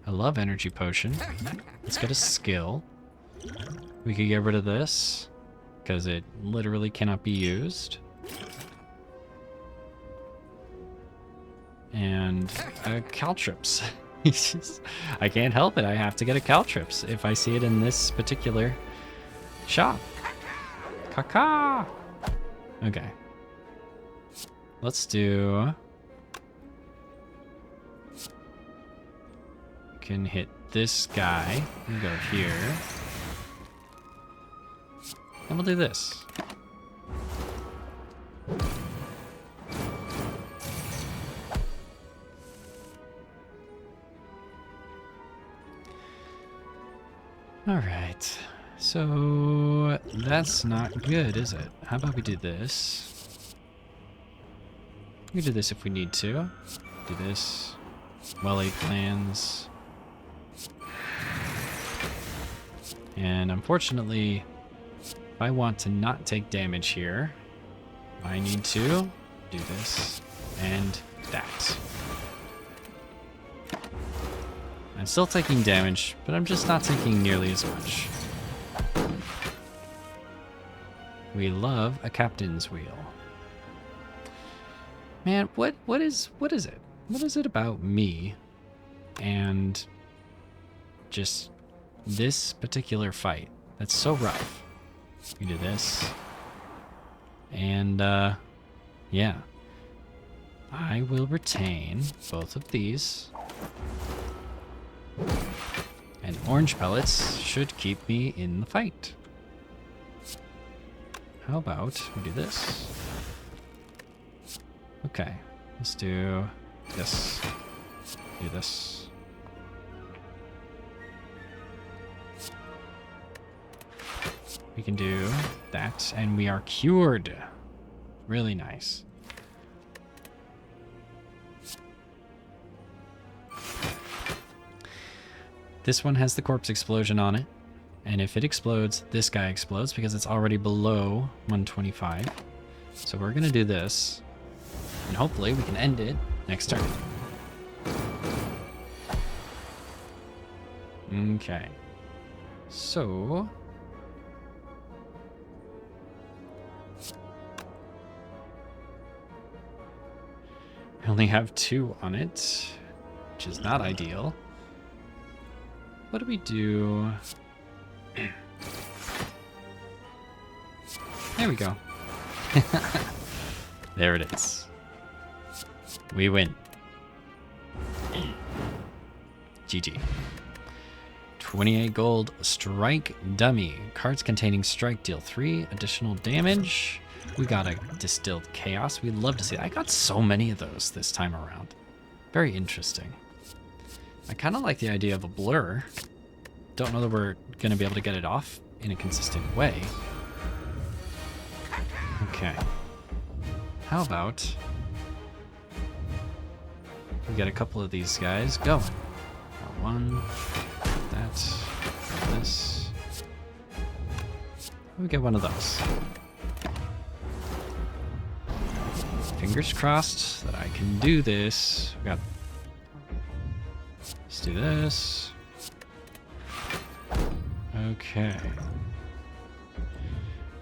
I love energy potion. Let's get a skill. We could get rid of this, because it literally cannot be used. And caltrips. I can't help it. I have to get a caltrips if I see it in this particular shop. Caca! Okay. Let's do... Can hit this guy. We'll go here. And we'll do this. Alright. So that's not good, is it? How about we do this? We can do this if we need to. Do this. Well-laid plans. And unfortunately, if I want to not take damage here, I need to do this and that. I'm still taking damage, but I'm just not taking nearly as much. We love a captain's wheel. Man, what is it? What is it about me and just this particular fight that's so rough? We do this. And yeah. I will retain both of these. And orange pellets should keep me in the fight. How about we do this? Okay, let's do this. Do this. We can do that, and we are cured. Really nice. This one has the corpse explosion on it, and if it explodes, this guy explodes because it's already below 125. So we're gonna do this, and hopefully we can end it next turn. Okay. So... I only have 2 on it, which is not ideal. What do we do? There we go. There it is. We win. GG. 28 gold, strike dummy. Cards containing strike deal 3 additional damage. We got a distilled chaos. We'd love to see that. I got so many of those this time around. Very interesting. I kind of like the idea of a blur. Don't know that we're going to be able to get it off in a consistent way. Okay. How about we get a couple of these guys going? One, that, this. We get one of those. Fingers crossed that I can do this. We got. Let's do this. Okay.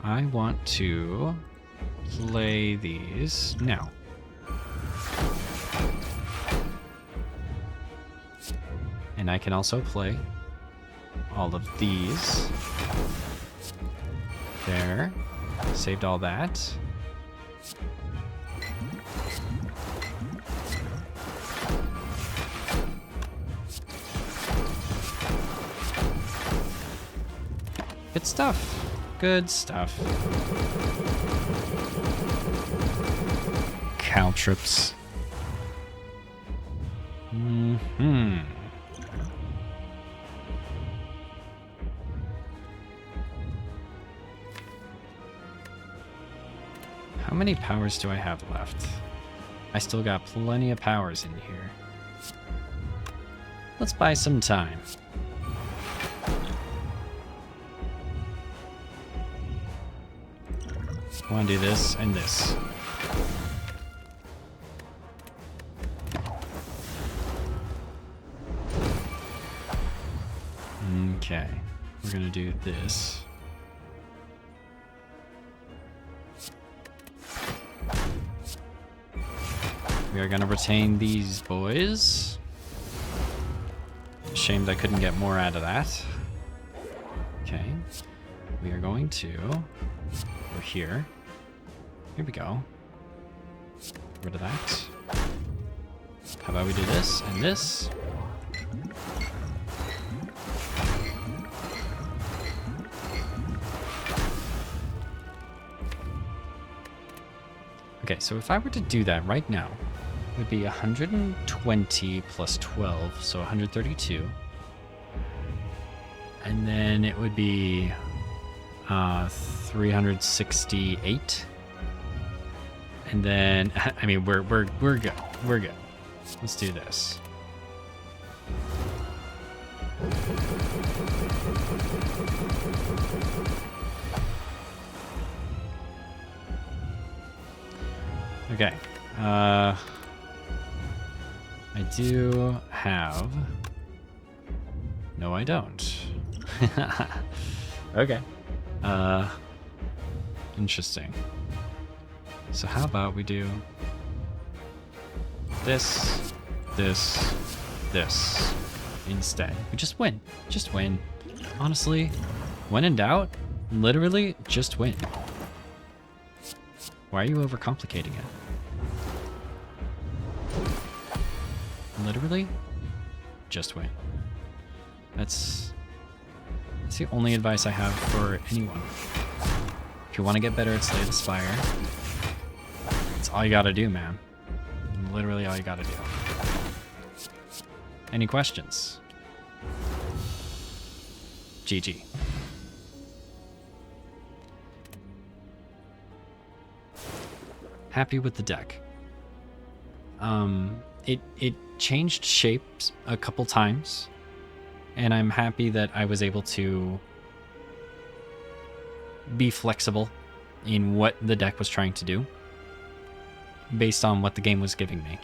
I want to play these now. And I can also play all of these. There. Saved all that. Good stuff. Good stuff. Caltrips. How many powers do I have left? I still got plenty of powers in here. Let's buy some time. I want to do this and this. Okay, we're gonna do this. We are gonna retain these boys. Shame that I couldn't get more out of that. Okay, we are going to go here. Here we go. Get rid of that. How about we do this and this? Okay, so if I were to do that right now, it would be 120 plus 12, so 132. And then it would be 368. And then, I mean, we're good. We're good. Let's do this. Okay. I do have... No, I don't. Okay. Interesting. So how about we do this, this, this instead? We just win. Just win. Honestly, when in doubt, literally just win. Why are you overcomplicating it? Literally, just win. That's the only advice I have for anyone. If you want to get better at Slay the Spire, that's all you gotta do, man. Literally all you gotta do. Any questions? GG. Happy with the deck. It changed shapes a couple times, and I'm happy that I was able to be flexible in what the deck was trying to do based on what the game was giving me.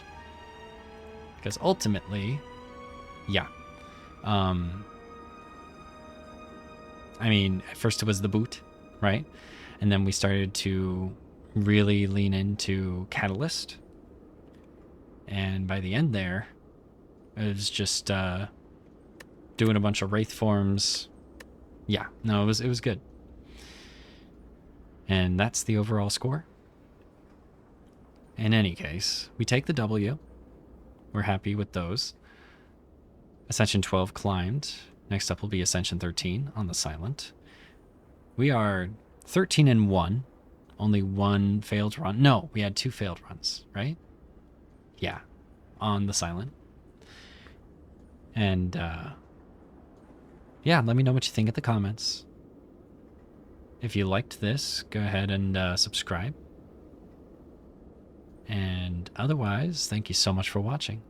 Because ultimately, yeah. I mean, at first it was the boot, right? And then we started to really lean into Catalyst. And by the end there, it was just doing a bunch of Wraith forms. Yeah, no, it was good. And that's the overall score. In any case, we take the W. We're happy with those. Ascension 12 climbed. Next up will be Ascension 13 on the Silent. We are 13-1. Only one failed run. No, we had 2 failed runs, right? Yeah, on the Silent. And yeah, let me know what you think in the comments. If you liked this, go ahead and subscribe. And otherwise, thank you so much for watching.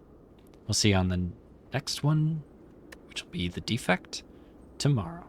We'll see you on the next one, which will be the defect tomorrow.